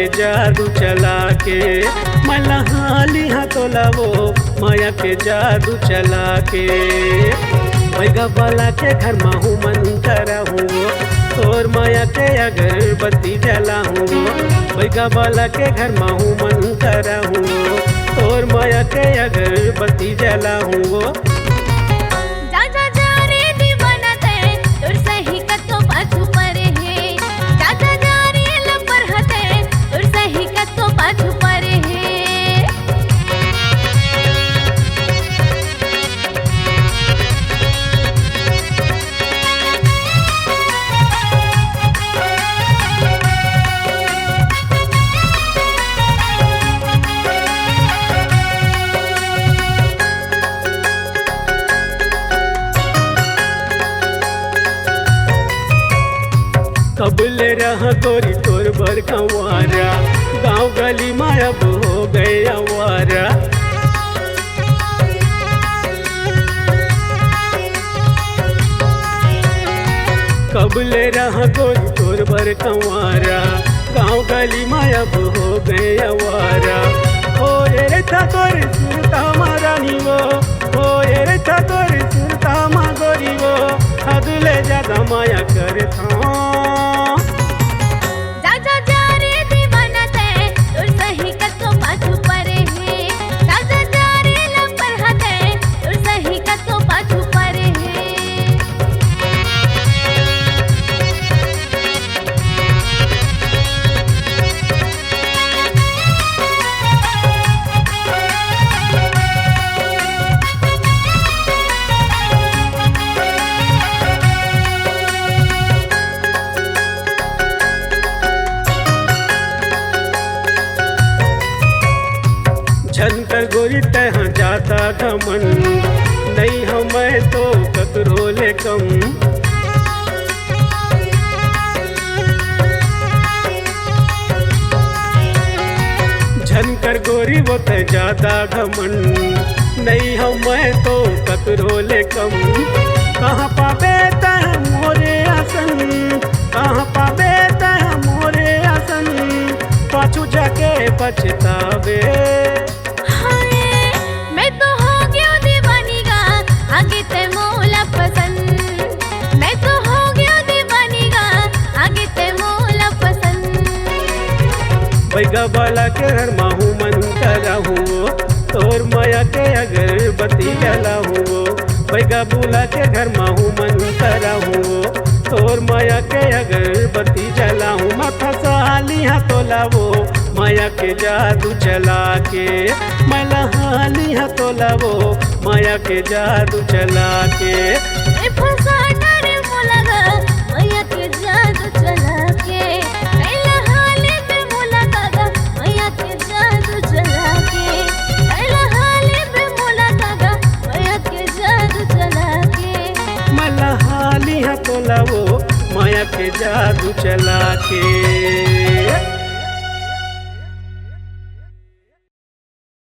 के जादू चला के, मैं लहाली हाँ तोलावो माया के जादू चला के। बैगा वाला के घर माहू मंतर हूँ, तोर माया के अगरबत्ती जलाऊँ। बैगा वाला के घर माहू मंतर हूँ, तोर माया के अगरबत्ती जलाऊँ। कबले रहा गोरी तोर बर कंवारा, गाँव गली माया हो गए अवारा। कबले रहा गोरी तोर बर कंवारा, गाँव गली माया हो गए अवारा। हो रे था तोर सुरता मारानी वो, हो रे था तोर सुरता मा गोरी वो, हदले ज्यादा माया कर था। झनकर गोरी तहाँ जाता घमन, नहीं हमें तो ककरो ले कम। झनकर गोरी वो तय जाता घमन, नहीं हमें तो ककरो ले कम। कहाँ पावे तह मोरे आसन, कहाँ पावे तह मोरे आसन, पाछू जाके पछतावे। बैगा वाला के घर माहू मन करहूँ, तोर माया के अगरबत्ती जलाऊँ। बैगा बुला के घर माहू मन करहूँ, तोर माया के अगरबत्ती जलाऊँ। माथा सहाली हाँ तोलावो माया के जादू चला के, मैं लहाली हाँ तोलावो माया के जादू चला के।